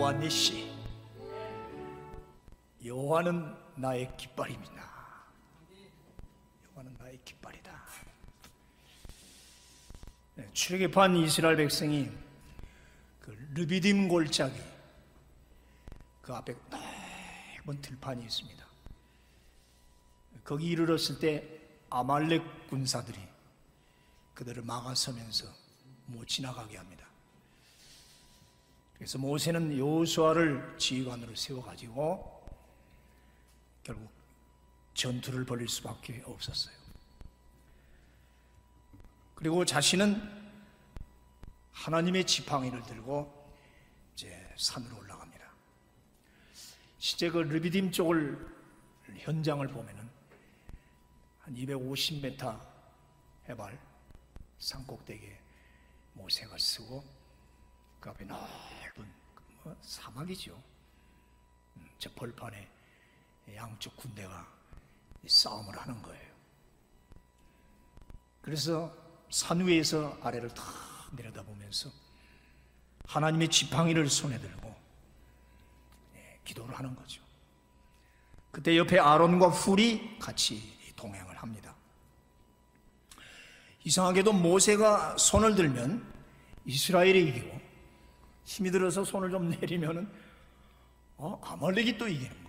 여호와 니시, 여호와는 나의 깃발입니다. 여호와는 나의 깃발이다. 출애굽한 이스라엘 백성이 그 르비딤 골짜기 그 앞에 넓은 들판이 있습니다. 거기 이르렀을 때 아말렉 군사들이 그들을 막아서면서 못 지나가게 합니다. 그래서 모세는 여호수아를 지휘관으로 세워가지고 결국 전투를 벌일 수밖에 없었어요. 그리고 자신은 하나님의 지팡이를 들고 이제 산으로 올라갑니다. 실제 그 르비딤 쪽을 현장을 보면은 한 250m 해발 산꼭대기에 모세가 서고 그 앞에 넓은 사막이죠. 저 벌판에 양쪽 군대가 싸움을 하는 거예요. 그래서 산 위에서 아래를 탁 내려다보면서 하나님의 지팡이를 손에 들고 기도를 하는 거죠. 그때 옆에 아론과 훌이 같이 동행을 합니다. 이상하게도 모세가 손을 들면 이스라엘이 이기고 힘이 들어서 손을 좀 내리면은 아말렉이 또 이기는 거예요.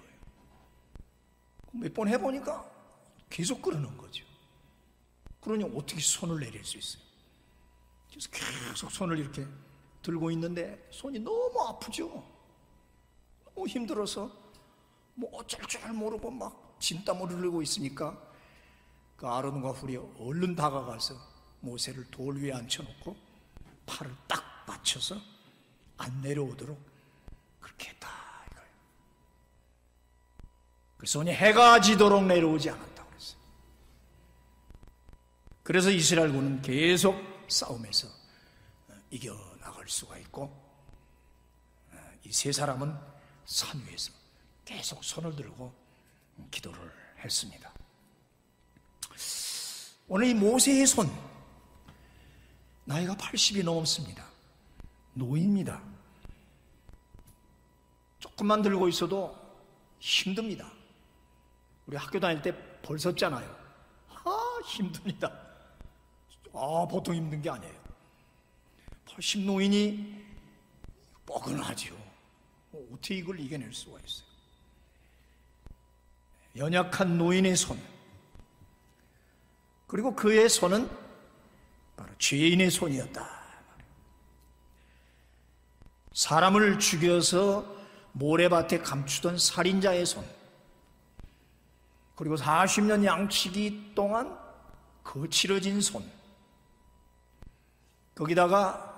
몇 번 해보니까 계속 그러는 거죠. 그러니 어떻게 손을 내릴 수 있어요? 그래서 계속 손을 이렇게 들고 있는데 손이 너무 아프죠. 너무 힘들어서 뭐 어쩔 줄 모르고 막 진땀을 흘리고 있으니까 그 아론과 훌이 얼른 다가가서 모세를 돌 위에 앉혀놓고 팔을 딱 받쳐서 안 내려오도록 그렇게 했다 이거예요. 그 손이 해가 지도록 내려오지 않았다고 그랬어요. 그래서 이스라엘군은 계속 싸움에서 이겨나갈 수가 있고, 이 세 사람은 산 위에서 계속 손을 들고 기도를 했습니다. 오늘 이 모세의 손, 나이가 80이 넘습니다. 노인입니다. 조금만 들고 있어도 힘듭니다. 우리 학교 다닐 때 벌 섰잖아요. 힘듭니다. 보통 힘든 게 아니에요. 80 노인이 뻐근하죠. 어떻게 이걸 이겨낼 수가 있어요? 연약한 노인의 손, 그리고 그의 손은 바로 죄인의 손이었다. 사람을 죽여서 모래밭에 감추던 살인자의 손, 그리고 40년 양치기 동안 거칠어진 손, 거기다가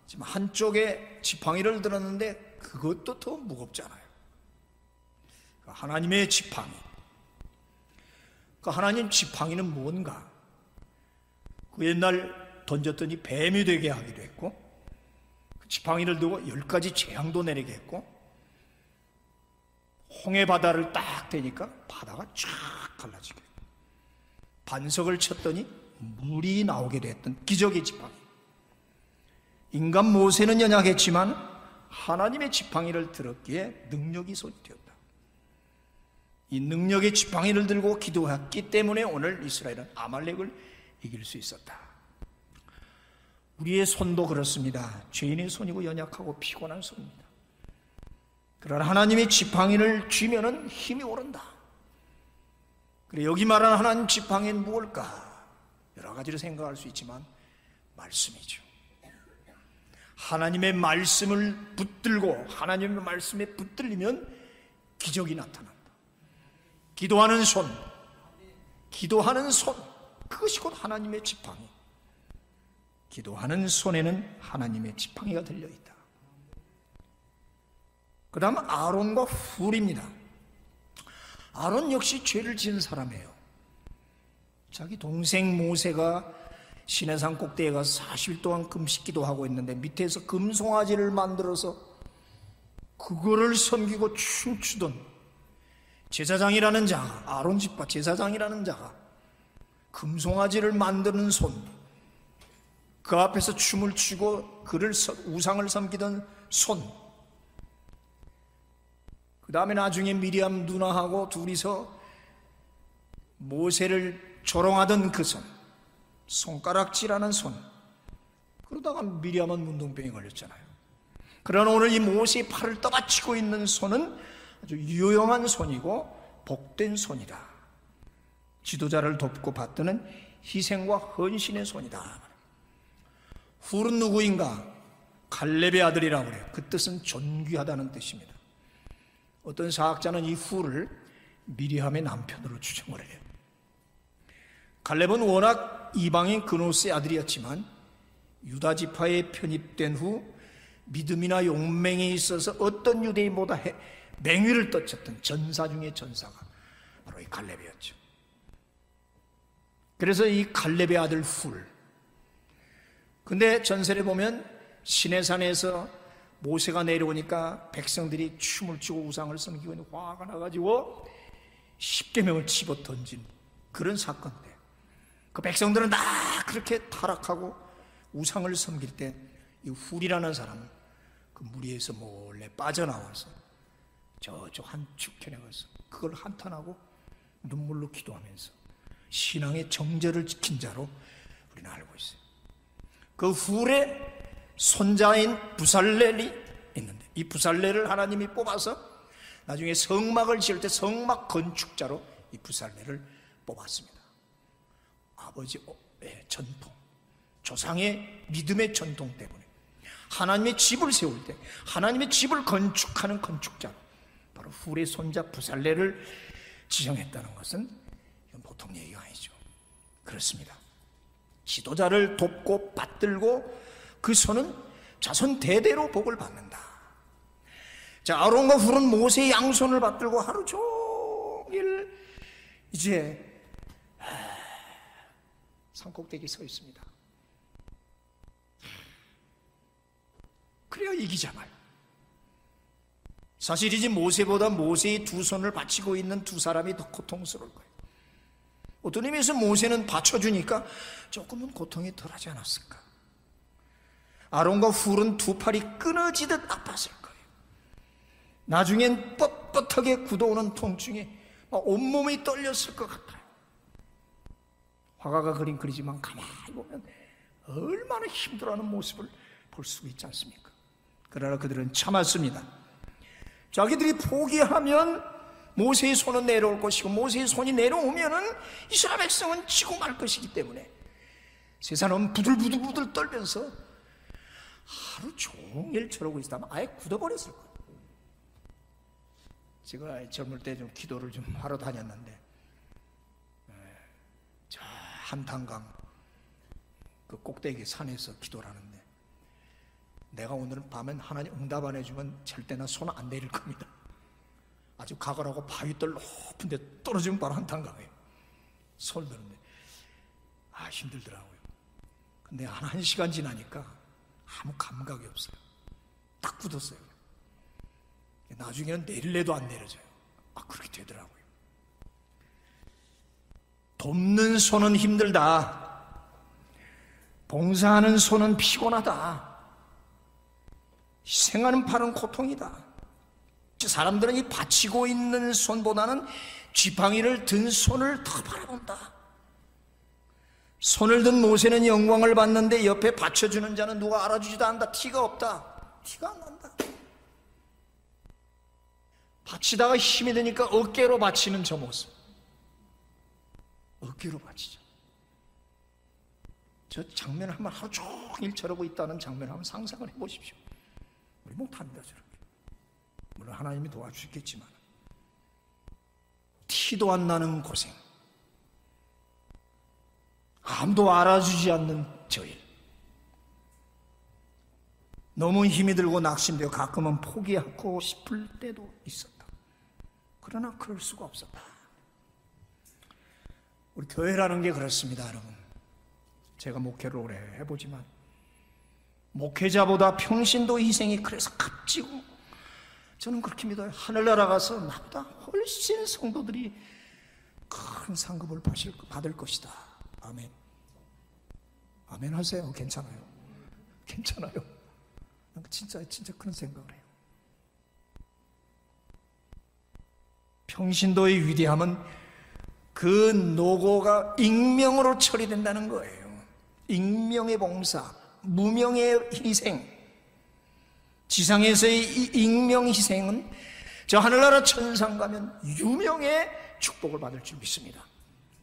지금 한쪽에 지팡이를 들었는데 그것도 더 무겁잖아요. 하나님의 지팡이. 그 하나님 지팡이는 뭔가? 그 옛날 던졌더니 뱀이 되게 하기도 했고, 그 지팡이를 두고 10가지 재앙도 내리게 했고, 홍해 바다를 딱 대니까 바다가 쫙 갈라지게, 반석을 쳤더니 물이 나오게 됐던 기적의 지팡이. 인간 모세는 연약했지만 하나님의 지팡이를 들었기에 능력이 솟되었다. 이 능력의 지팡이를 들고 기도했기 때문에 오늘 이스라엘은 아말렉을 이길 수 있었다. 우리의 손도 그렇습니다. 죄인의 손이고 연약하고 피곤한 손입니다. 그러나 하나님의 지팡이를 쥐면은 힘이 오른다. 그래, 여기 말하는 하나님 지팡이는 무엇일까? 여러 가지로 생각할 수 있지만 말씀이죠. 하나님의 말씀을 붙들고 하나님의 말씀에 붙들리면 기적이 나타난다. 기도하는 손, 기도하는 손, 그것이 곧 하나님의 지팡이. 기도하는 손에는 하나님의 지팡이가 들려있다. 그 다음 아론과 훌입니다. 아론 역시 죄를 지은 사람이에요. 자기 동생 모세가 시내산 꼭대기에 가서 40일 동안 금식기도 하고 있는데 밑에서 금송아지를 만들어서 그거를 섬기고 춤추던 제사장이라는 자가, 아론 집파 제사장이라는 자가 금송아지를 만드는 손, 그 앞에서 춤을 추고 그를 우상을 섬기던 손, 다음에 나중에 미리암 누나하고 둘이서 모세를 조롱하던 그 손, 손가락질하는 손, 그러다가 미리암은 문둥병에 걸렸잖아요. 그러나 오늘 이 모세의 팔을 떠받치고 있는 손은 아주 유용한 손이고 복된 손이다. 지도자를 돕고 받드는 희생과 헌신의 손이다. 훌은 누구인가? 갈렙의 아들이라고 그래요. 그 뜻은 존귀하다는 뜻입니다. 어떤 사학자는 이 훌을 미리암의 남편으로 추정을 해요. 갈렙은 워낙 이방인 그노스의 아들이었지만 유다 지파에 편입된 후 믿음이나 용맹에 있어서 어떤 유대인보다 맹위를 떨쳤던 전사 중의 전사가 바로 이 갈렙이었죠. 그래서 이 갈렙의 아들 훌. 근데 전설에 보면 시내산에서 모세가 내려오니까 백성들이 춤을 추고 우상을 섬기고 화가 나가지고 십계명을 집어 던진 그런 사건인데, 그 백성들은 다 그렇게 타락하고 우상을 섬길 때 이 훌이라는 사람은 그 무리에서 몰래 빠져나와서 저쪽 한 축현에 가서 그걸 한탄하고 눈물로 기도하면서 신앙의 정절을 지킨 자로 우리는 알고 있어요. 그 훌의 손자인 부살렐이 있는데, 이 부살렐을 하나님이 뽑아서 나중에 성막을 지을 때 성막 건축자로 이 부살렐을 뽑았습니다. 아버지의 전통, 조상의 믿음의 전통 때문에 하나님의 집을 세울 때 하나님의 집을 건축하는 건축자로 바로 훌의 손자 부살렐을 지정했다는 것은 이건 보통 얘기가 아니죠. 그렇습니다. 지도자를 돕고 받들고 그 손은 자손 대대로 복을 받는다. 자, 아론과 훌은 모세의 양손을 받들고 하루 종일 이제 산꼭대기에 서 있습니다. 그래야 이기잖아요. 사실이지 모세보다 모세의 두 손을 받치고 있는 두 사람이 더 고통스러울 거예요. 어떤 의미에서 모세는 받쳐주니까 조금은 고통이 덜하지 않았을까. 아론과 훌은 두 팔이 끊어지듯 아팠을 거예요. 나중엔 뻣뻣하게 굳어오는 통증에 막 온몸이 떨렸을 것 같아요. 화가가 그린 글이지만 가만히 보면 얼마나 힘들어하는 모습을 볼 수 있지 않습니까? 그러나 그들은 참았습니다. 자기들이 포기하면 모세의 손은 내려올 것이고 모세의 손이 내려오면은 이스라엘 백성은 지고 말 것이기 때문에 세 사람은 부들부들 떨면서 하루 종일 저러고 있다면 아예 굳어버렸을 거예요. 제가 젊을 때 좀 기도를 좀 하러 다녔는데 저 한탄강 그 꼭대기 산에서 기도를 하는데, 내가 오늘은 밤엔 하나님 응답 안 해주면 절대 나 손 안 내릴 겁니다. 아주 가거라고 바위돌 높은 데 떨어지면 바로 한탄강이에요. 손을 드는데 힘들더라고요. 근데 한 시간 지나니까 아무 감각이 없어요. 딱 굳었어요. 나중에는 내릴래도 안 내려져요. 그렇게 되더라고요. 돕는 손은 힘들다. 봉사하는 손은 피곤하다. 희생하는 팔은 고통이다. 사람들은 이 받치고 있는 손보다는 지팡이를 든 손을 더 바라본다. 손을 든 모세는 영광을 받는데 옆에 받쳐주는 자는 누가 알아주지도 않는다. 티가 없다. 티가 안 난다. 받치다가 힘이 드니까 어깨로 받치는 저 모습. 어깨로 받치죠. 저 장면을 한번 하루 종일 저러고 있다는 장면을 한번 상상을 해보십시오. 우리 못합니다, 저렇게. 물론 하나님이 도와주시겠지만 티도 안 나는 고생, 아무도 알아주지 않는 저 일, 너무 힘이 들고 낙심되어 가끔은 포기하고 싶을 때도 있었다. 그러나 그럴 수가 없었다. 우리 교회라는 게 그렇습니다, 여러분. 제가 목회를 오래 해보지만 목회자보다 평신도 희생이 그래서 값지고, 저는 그렇게 믿어요. 하늘나라 가서 나보다 훨씬 성도들이 큰 상급을 받을 것이다. 아멘. 아멘 하세요. 괜찮아요. 괜찮아요. 진짜 그런 생각을 해요. 평신도의 위대함은 그 노고가 익명으로 처리된다는 거예요. 익명의 봉사, 무명의 희생. 지상에서의 이 익명 희생은 저 하늘나라 천상 가면 유명의 축복을 받을 줄 믿습니다.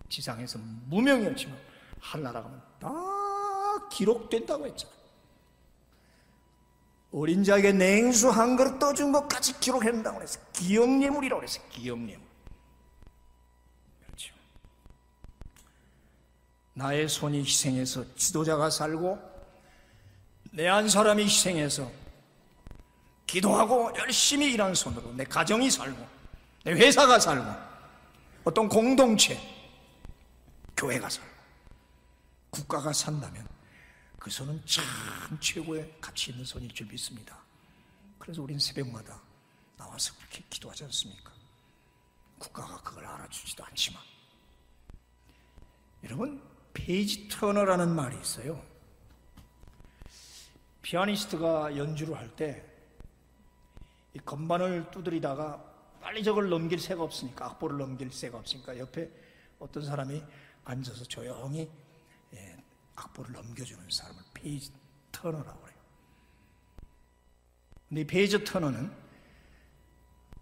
지상에서 무명이었지만 하늘나라 가면 다 기록된다고 했잖아요. 어린 자에게 냉수 한 그릇 떠준 것까지 기록한다고 했어요. 기억예물이라고 했어요. 기억예물. 그렇죠. 나의 손이 희생해서 지도자가 살고 내 한 사람이 희생해서 기도하고 열심히 일하는 손으로 내 가정이 살고 내 회사가 살고 어떤 공동체, 교회가 살고 국가가 산다면 그 손은 참 최고의 가치 있는 손일 줄 믿습니다. 그래서 우리는 새벽마다 나와서 그렇게 기도하지 않습니까? 국가가 그걸 알아주지도 않지만. 여러분, 페이지 터너라는 말이 있어요. 피아니스트가 연주를 할 때 이 건반을 두드리다가 빨리 저걸 넘길 새가 없으니까, 악보를 넘길 새가 없으니까 옆에 어떤 사람이 앉아서 조용히 악보를 넘겨주는 사람을 페이지 터너라고 그래요. 근데 이 페이지 터너는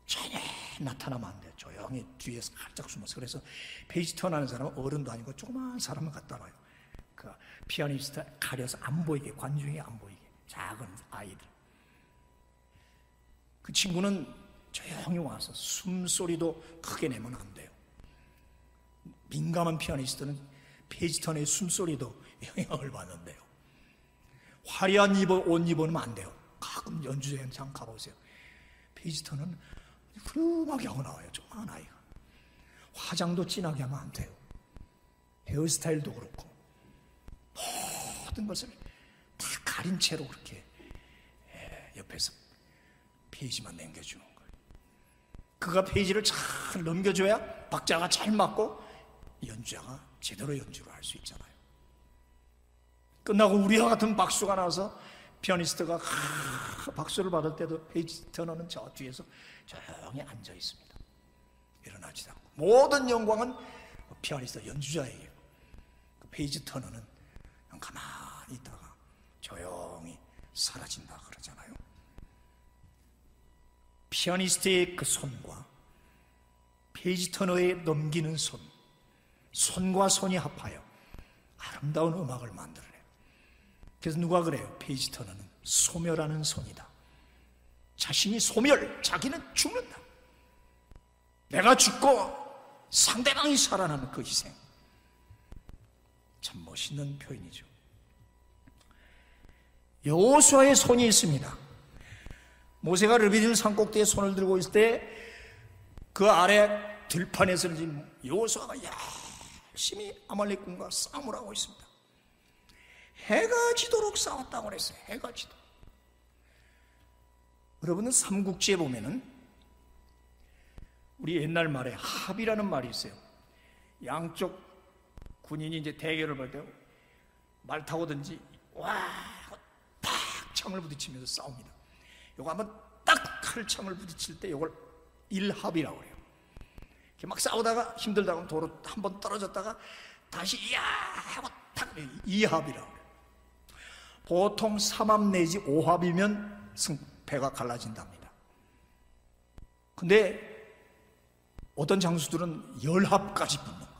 전혀 나타나면 안 돼요. 조용히 뒤에서 살짝 숨어서. 그래서 페이지 터너하는 사람은 어른도 아니고 조그마한 사람을 갖다 놔요. 그 피아니스트 가려서 안 보이게, 관중이 안 보이게. 작은 아이들. 그 친구는 조용히 와서 숨소리도 크게 내면 안 돼요. 민감한 피아니스트는 페이지 터너의 숨소리도 영향을 받는데요. 화려한 옷 입으면 안 돼요. 가끔 연주 현장 가보세요. 페이지 터너는 흐름하게 하고 나와요. 조그만 아이가. 화장도 진하게 하면 안 돼요. 헤어스타일도 그렇고 모든 것을 다 가린 채로 그렇게 옆에서 페이지만 남겨주는 거예요. 그가 페이지를 잘 넘겨줘야 박자가 잘 맞고 연주자가 제대로 연주를 할 수 있잖아요. 끝나고 우리와 같은 박수가 나서 피아니스트가 박수를 받을 때도 페이지 터너는 저 뒤에서 조용히 앉아 있습니다. 일어나지도 않고. 모든 영광은 피아니스트 연주자에게. 그 페이지 터너는 그냥 가만히 있다가 조용히 사라진다 그러잖아요. 피아니스트의 그 손과 페이지 터너의 넘기는 손, 손과 손이 합하여 아름다운 음악을 만들어내요. 그래서 누가 그래요? 페이지 터너는 소멸하는 손이다. 자신이 소멸, 자기는 죽는다. 내가 죽고 상대방이 살아나는 그 희생. 참 멋있는 표현이죠. 여호수아의 손이 있습니다. 모세가 르비딤 산꼭대에 손을 들고 있을 때 그 아래 들판에서 여호수아가 열심히 아말렉군과 싸움을 하고 있습니다. 해가 지도록 싸웠다고 그랬어요. 해가 지도록. 여러분은 삼국지에 보면은 우리 옛날 말에 합이라는 말이 있어요. 양쪽 군인이 이제 대결을 벌 때 말 타고든지 딱 창을 부딪히면서 싸웁니다. 요거 한번 딱 칼창을 부딪힐 때 요걸 일합이라고 그래요. 이렇게 막 싸우다가 힘들다가 도로 한번 떨어졌다가 다시 야 하고 탁 이합이라고 그래요. 보통 3합 내지 5합이면 승패가 갈라진답니다. 근데 어떤 장수들은 10합까지 붙는 거예요.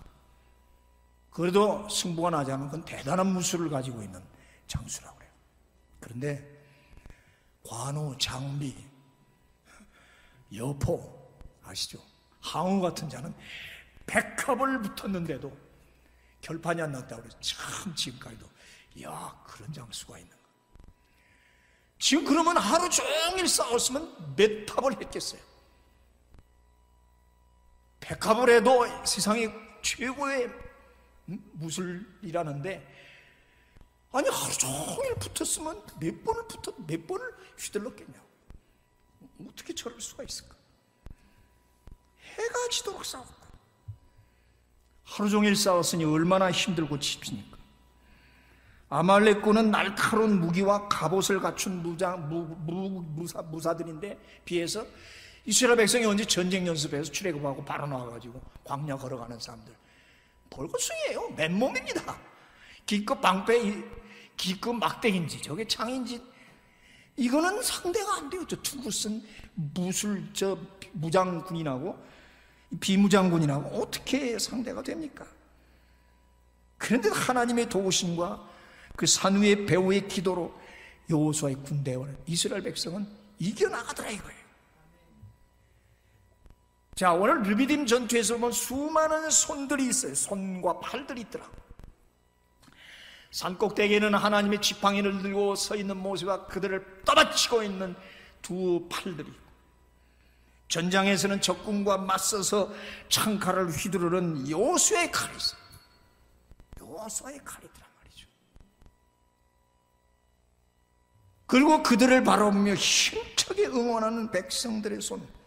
그래도 승부가 나지 않으면 그건 대단한 무술을 가지고 있는 장수라고 그래요. 그런데 관우, 장비, 여포 아시죠? 항우 같은 자는 100합을 붙었는데도 결판이 안 났다고 그래서 참 지금까지도 그런 장수가 있는가. 지금 그러면 하루 종일 싸웠으면 몇 합을 했겠어요? 100합을 해도 세상에 최고의 무술이라는데 아니 하루 종일 붙었으면 몇 번을 휘둘렀겠냐고. 어떻게 저럴 수가 있을까? 해가 지도록 싸웠다. 하루 종일 싸웠으니 얼마나 힘들고 칩니까? 아말렉군은 날카로운 무기와 갑옷을 갖춘 무사들인데 비해서 이스라엘 백성이 언제 전쟁 연습해서 출애굽하고 바로 나와가지고 광야 걸어가는 사람들 벌거숭이에요. 맨몸입니다. 기껏 방패, 기껏 막대기인지 저게 창인지 이거는 상대가 안 돼요. 저 투구슨 무장군인하고 비무장군인하고 어떻게 상대가 됩니까? 그런데 하나님의 도우심과 그 산 위의 배후의 기도로 여호수아의 군대와 이스라엘 백성은 이겨나가더라 이거예요. 자, 오늘 르비딤 전투에서 보면 수많은 손들이 있어요. 손과 팔들이 있더라고요. 산꼭대기에는 하나님의 지팡이를 들고 서 있는 모세와 그들을 떠받치고 있는 두 팔들이 있고, 전장에서는 적군과 맞서서 창칼을 휘두르는 여호수아의 칼이 있어요. 여호수아의 칼이더란 말이죠. 그리고 그들을 바라보며 힘차게 응원하는 백성들의 손,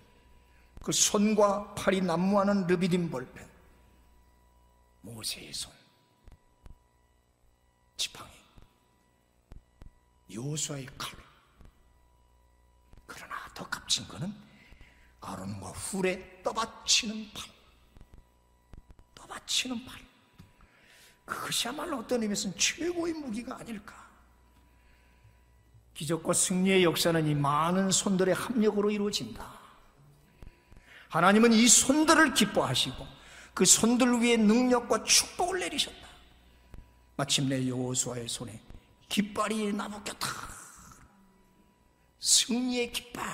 그 손과 팔이 난무하는 르비딤 볼펜, 모세의 손, 지팡이, 여호수아의 칼. 그러나 더 값진 것은 아론과 훌의 떠받치는 팔, 떠받치는 팔. 그것이야말로 어떤 의미에서는 최고의 무기가 아닐까. 기적과 승리의 역사는 이 많은 손들의 합력으로 이루어진다. 하나님은 이 손들을 기뻐하시고 그 손들 위에 능력과 축복을 내리셨다. 마침내 여호수아의 손에 깃발이 나붙었다. 승리의 깃발,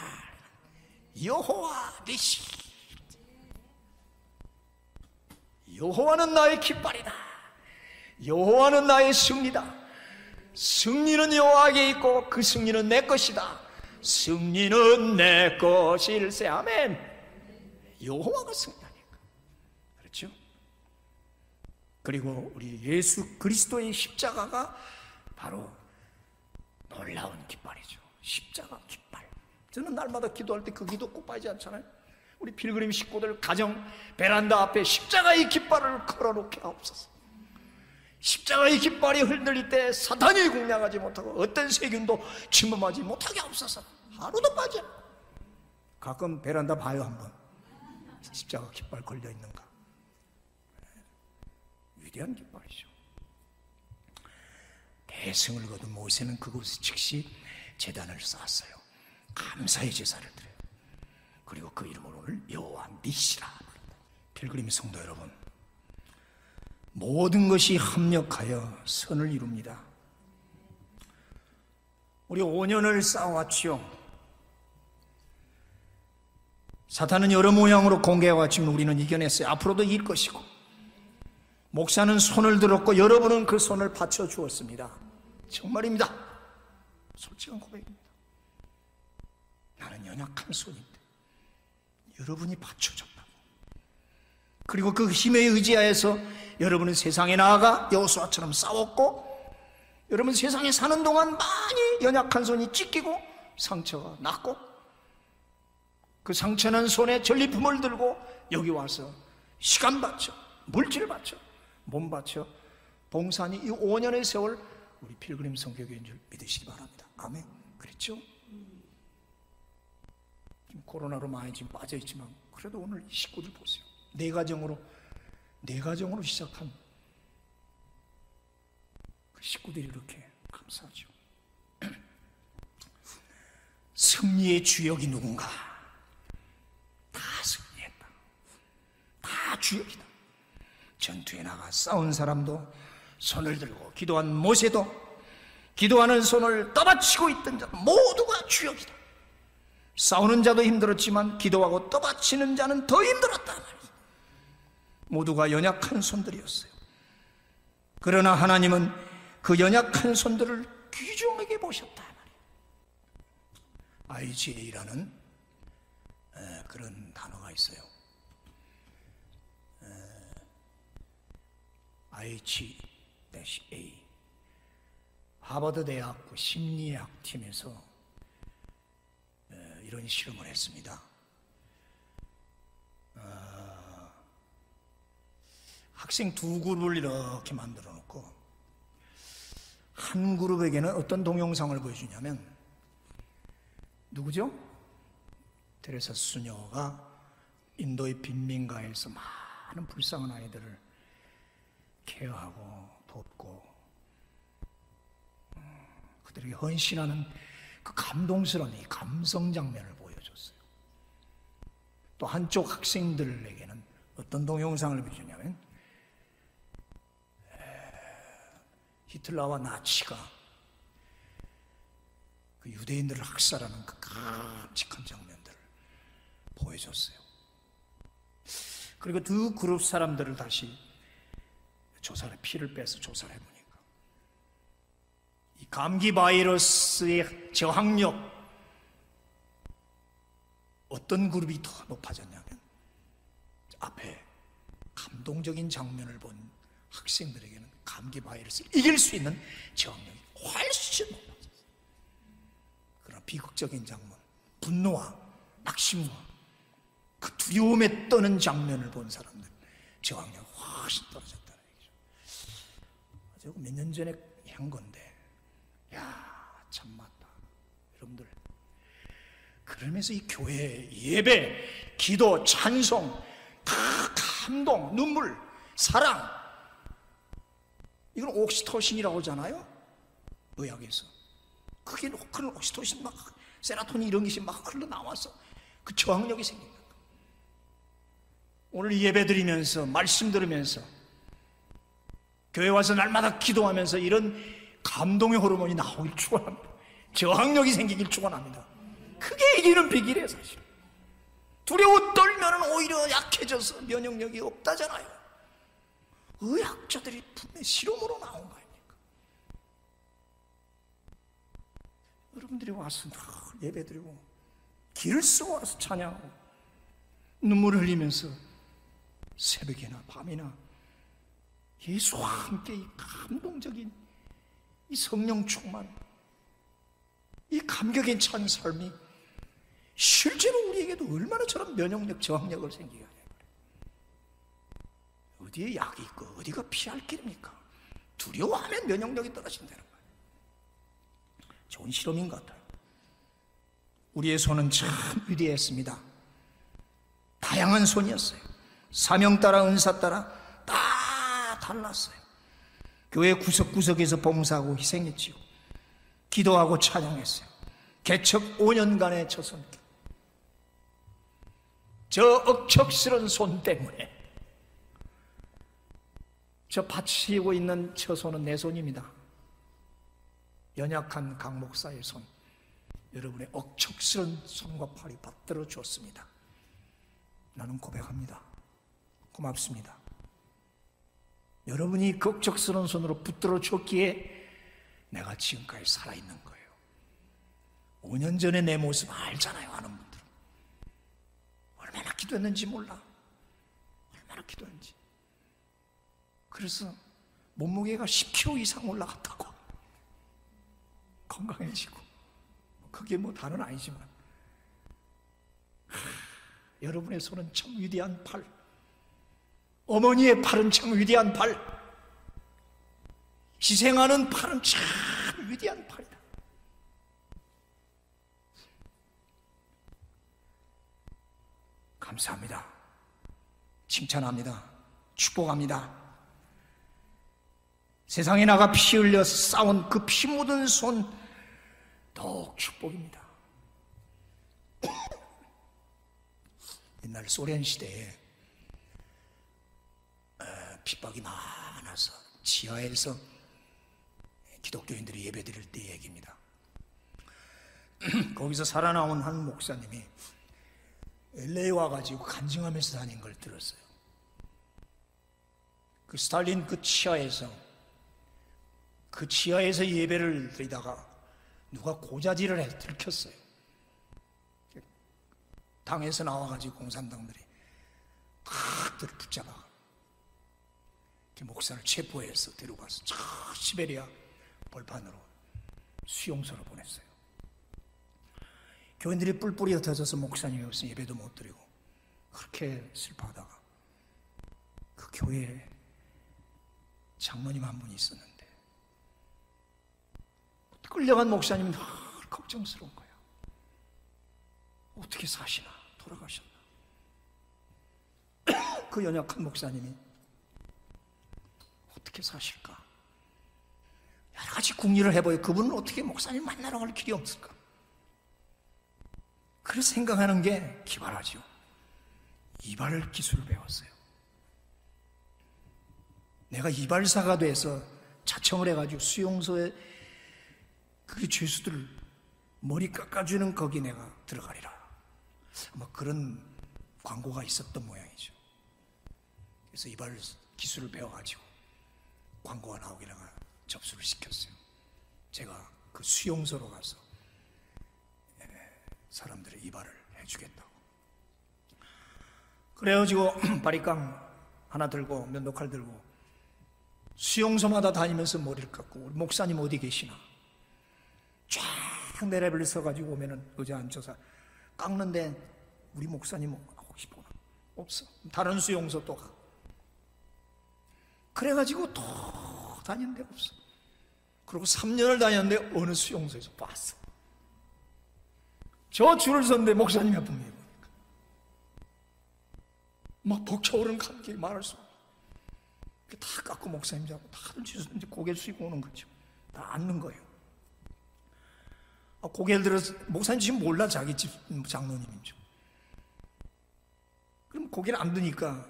여호와 니시. 여호와는 나의 깃발이다. 여호와는 나의 승리다. 승리는 여호와에게 있고 그 승리는 내 것이다. 승리는 내 것일세. 아멘. 여호와가 승리하니까. 그렇죠? 그리고 우리 예수 그리스도의 십자가가 바로 놀라운 깃발이죠. 십자가 깃발. 저는 날마다 기도할 때 그 기도 꼭 빠지지 않잖아요. 우리 필그림 식구들 가정 베란다 앞에 십자가의 깃발을 걸어놓게 하옵소서. 십자가의 깃발이 흔들릴 때 사탄이 공략하지 못하고 어떤 세균도 침범하지 못하게 하옵소서. 하루도 빠져. 가끔 베란다 봐요 한번. 십자가 깃발 걸려 있는가. 위대한 깃발이죠. 대승을 거둔 모세는 그곳에 즉시 제단을 쌓았어요. 감사의 제사를 드려요. 그리고 그 이름을 오늘 여호와 니시라 부른다. 필그림 성도 여러분, 모든 것이 합력하여 선을 이룹니다. 우리 5년을 싸워왔지요. 사탄은 여러 모양으로 공개해왔지만 우리는 이겨냈어요. 앞으로도 이길 것이고, 목사는 손을 들었고 여러분은 그 손을 받쳐주었습니다. 정말입니다. 솔직한 고백입니다. 나는 연약한 손인데 여러분이 받쳐줬다고. 그리고 그 힘에 의지하여서 여러분은 세상에 나아가 여호수아처럼 싸웠고, 여러분 세상에 사는 동안 많이 연약한 손이 찢기고 상처가 났고, 그 상처난 손에 전리품을 들고 여기 와서 시간 바쳐, 물질 바쳐, 몸 바쳐 봉사하니 이 5년의 세월 우리 필그림 성교교인 줄 믿으시기 바랍니다. 아멘. 그렇죠? 지금 코로나로 많이 지금 빠져있지만 그래도 오늘 이 식구들 보세요. 내 가정으로 시작한 그 식구들이 이렇게 감사하죠. 승리의 주역이 누군가? 다 승리했다. 다 주역이다. 전투에 나가 싸운 사람도, 손을 들고 기도한 모세도, 기도하는 손을 떠받치고 있던 자 모두가 주역이다. 싸우는 자도 힘들었지만 기도하고 떠받치는 자는 더 힘들었다 말이에요. 모두가 연약한 손들이었어요. 그러나 하나님은 그 연약한 손들을 귀중하게 보셨다 말이에요. IGA라는 그런 단어가 있어요. IGA 하버드 대학 심리학 팀에서 이런 실험을 했습니다. 학생 두 그룹을 이렇게 만들어 놓고 한 그룹에게는 어떤 동영상을 보여주냐면, 누구죠? 테레사 수녀가 인도의 빈민가에서 많은 불쌍한 아이들을 케어하고 돕고 그들에게 헌신하는 그 감동스러운 이 감성 장면을 보여줬어요. 또 한쪽 학생들에게는 어떤 동영상을 보여주냐면 히틀러와 나치가 그 유대인들을 학살하는 그 끔찍한 장면들을 보여줬어요. 그리고 두 그룹 사람들을 다시 피를 빼서 조사를 해보니까 이 감기 바이러스의 저항력, 어떤 그룹이 더 높아졌냐면 앞에 감동적인 장면을 본 학생들에게는 감기 바이러스를 이길 수 있는 저항력이 훨씬 높아졌어요. 그러나 비극적인 장면, 분노와 낙심과 그 두려움에 떠는 장면을 본 사람들 저항력이 훨씬 떨어졌다는 얘기죠. 제가 몇 년 전에 한 건데, 야, 참 맞다. 여러분들, 그러면서 이 교회 예배, 기도, 찬송, 다 감동, 눈물, 사랑, 이건 옥시토신이라고 하잖아요. 의학에서 그게 그런 옥시토신 막 세라토닌 이런 것이 막 흘러나와서 그 저항력이 생깁니다. 오늘 예배 드리면서 말씀 들으면서 교회 와서 날마다 기도하면서 이런 감동의 호르몬이 나오길 축원합니다. 저항력이 생기길 축원합니다. 그게 이기는 비결이에요. 사실 두려워 떨면 오히려 약해져서 면역력이 없다잖아요. 의학자들이 분명히 실험으로 나온 거 아닙니까? 여러분들이 와서 예배 드리고 길을 쓰고 와서 찬양하고 눈물을 흘리면서 새벽이나 밤이나 예수와 함께 이 감동적인 이 성령 충만, 이 감격에 찬 삶이 실제로 우리에게도 얼마나 저런 면역력, 저항력을 생기게 하냐. 어디에 약이 있고 어디가 피할 길입니까? 두려워하면 면역력이 떨어진다는 거예요. 좋은 실험인 것 같아요. 우리의 손은 참 위대했습니다. 다양한 손이었어요. 사명 따라 은사 따라 다 달랐어요. 교회 구석구석에서 봉사하고 희생했지요. 기도하고 찬양했어요. 개척 5년간의 저 손길, 저 억척스런 손 때문에 저 받치고 있는 저 손은 내 손입니다. 연약한 강 목사의 손, 여러분의 억척스런 손과 팔이 받들어 주었습니다. 나는 고백합니다. 고맙습니다. 여러분이 그 억척스러운 손으로 붙들어 줬기에 내가 지금까지 살아있는 거예요. 5년 전에 내 모습 알잖아요. 아는 분들은 얼마나 기도했는지 몰라. 얼마나 기도했는지. 그래서 몸무게가 10kg 이상 올라갔다고, 건강해지고. 그게 뭐 다는 아니지만 여러분의 손은 참 위대한 팔, 어머니의 팔은 참 위대한 팔, 희생하는 팔은 참 위대한 팔이다. 감사합니다. 칭찬합니다. 축복합니다. 세상에 나가 피 흘려 싸운 그 피 묻은 손 더욱 축복입니다. 옛날 소련 시대에 핍박이 많아서 지하에서 기독교인들이 예배드릴 때 얘기입니다. 거기서 살아나온 한 목사님이 LA 와가지고 간증하면서 다닌 걸 들었어요. 그 스탈린 그 지하에서 예배를 드리다가 누가 고자질을 해서 들켰어요. 당에서 나와가지고 공산당들이 탁 붙잡아 목사를 체포해서 데려가서 저 시베리아 벌판으로 수용소로 보냈어요. 교인들이 뿔뿔이 흩어져서 목사님이 없으면 예배도 못 드리고 그렇게 슬퍼하다가 그 교회에 장로님 한 분이 있었는데 끌려간 목사님은 늘 걱정스러운 거예요. 어떻게 사시나? 돌아가셨나. 그 연약한 목사님이 어떻게 사실까? 여러 가지 궁리를 해봐요. 그분은 어떻게 목사님 만나러 갈 길이 없을까? 그래서 생각하는 게 기발하죠. 이발 기술을 배웠어요. 내가 이발사가 돼서 자청을 해가지고 수용소에 그 죄수들 머리 깎아주는 거기 내가 들어가리라. 아마 그런 광고가 있었던 모양이죠. 그래서 이발 기술을 배워가지고 광고가 나오게 내가 접수를 시켰어요. 제가 그 수용소로 가서 사람들의 이발을 해주겠다고. 그래가지고 바리깡 하나 들고 면도칼 들고 수용소마다 다니면서 머리를 깎고, 우리 목사님 어디 계시나? 쫙 내레벨 서가지고 오면은 의자 앉아서 깎는데 우리 목사님 혹시 보나? 없어. 다른 수용소 또 가. 그래가지고 또 다니는데 없어. 그리고 3년을 다녔는데 어느 수용소에서 봤어. 저 줄을 섰는데 목사님이 한 분이 보니까 막 벅차오르는 감격이 말할 수 없어. 다 깎고 목사님 잡고 다들 이제 고개 숙이고 오는 거죠. 다 앉는 거예요. 고개를 들어서, 목사님 지금 몰라, 자기 집 장로님이죠. 그럼 고개를 안 드니까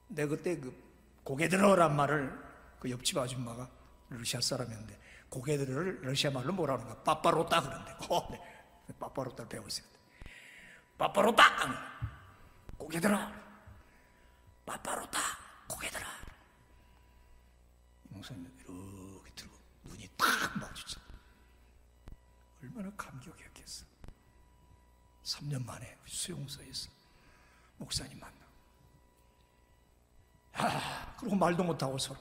내가 그때 그 고개 들어란 말을 그 옆집 아줌마가 러시아 사람이었는데 고개 들어를 러시아 말로 뭐라 그러나? 빠빠로따 그런데. 네. 빠빠로따를 배우고 있어요. 빠빠로따! 고개 들어! 빠빠로따! 고개 들어! 목사님 이렇게 들고 눈이 탁 마주쳐. 얼마나 감격이었겠어. 3년 만에 수용소에서 목사님 만나. 그리고 말도 못하고 서로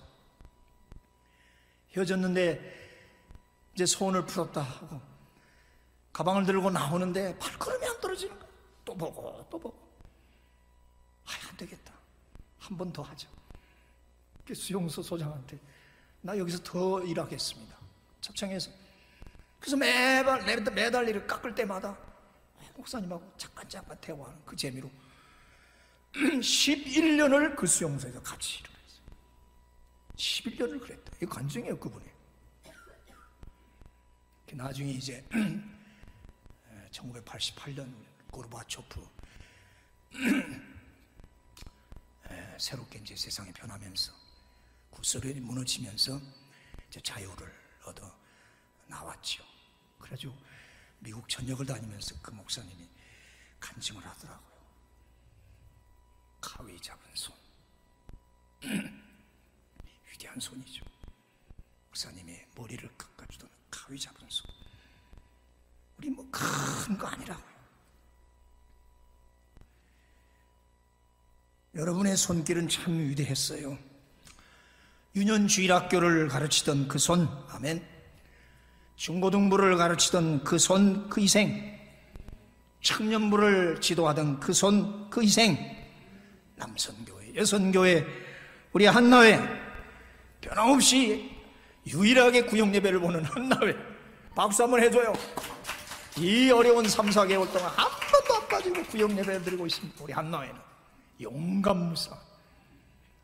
헤어졌는데 이제 소원을 풀었다 하고 가방을 들고 나오는데 발걸음이 안 떨어지는 거야. 또 보고 또 보고. 안 되겠다. 한 번 더 하자. 수용소 소장한테 나 여기서 더 일하겠습니다. 초청해서. 그래서 매달 일을 깎을 때마다 목사님하고 잠깐 대화하는 그 재미로 11년을 그 수용소에서 같이 일을 했어요. 11년을 그랬다. 이거 간증이에요, 그분이. 나중에 이제 1988년 고르바초프 새롭게 이제 세상이 변하면서 구소련이 무너지면서 이제 자유를 얻어 나왔죠. 그래가지고 미국 전역을 다니면서 그 목사님이 간증을 하더라고요. 가위 잡은 손. 위대한 손이죠. 목사님이 머리를 깎아주던 가위 잡은 손. 우리 뭐 큰 거 아니라고요. 여러분의 손길은 참 위대했어요. 유년주일학교를 가르치던 그 손, 아멘. 중고등부를 가르치던 그 손, 그 희생. 청년부를 지도하던 그 손, 그 희생. 남선교회, 여선교회, 우리 한나회, 변함없이 유일하게 구역예배를 보는 한나회, 박수 한번 해줘요. 이 어려운 3, 4개월 동안 한 번도 안 빠지고 구역예배를 드리고 있습니다. 우리 한나회는 용감무사.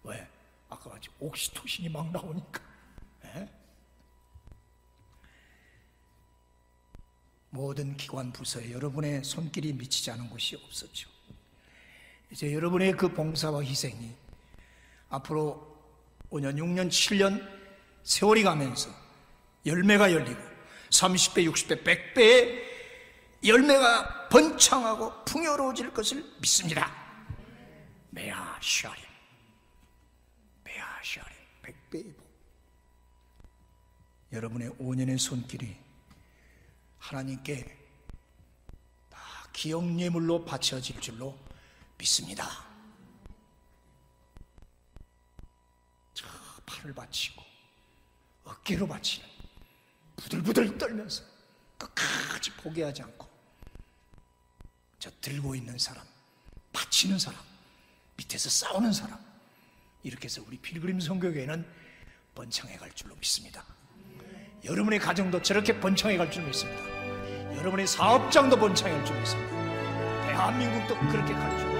왜? 아까 같이 옥시토신이 막 나오니까. 에? 모든 기관 부서에 여러분의 손길이 미치지 않은 곳이 없었죠. 이제 여러분의 그 봉사와 희생이 앞으로 5년, 6년, 7년 세월이 가면서 열매가 열리고 30배, 60배, 100배의 열매가 번창하고 풍요로워질 것을 믿습니다. 메아 샤림, 메아 샤림, 100배의 복. 여러분의 5년의 손길이 하나님께 다 기억예물로 바쳐질 줄로 믿습니다. 저 팔을 받치고 어깨로 받치는 부들부들 떨면서 끝까지 포기하지 않고 저 들고 있는 사람, 받치는 사람, 밑에서 싸우는 사람, 이렇게 해서 우리 필그림 선교회는 번창해 갈 줄로 믿습니다. 여러분의 가정도 저렇게 번창해 갈 줄 믿습니다. 여러분의 사업장도 번창해 갈 줄 믿습니다. 대한민국도 그렇게 가르치고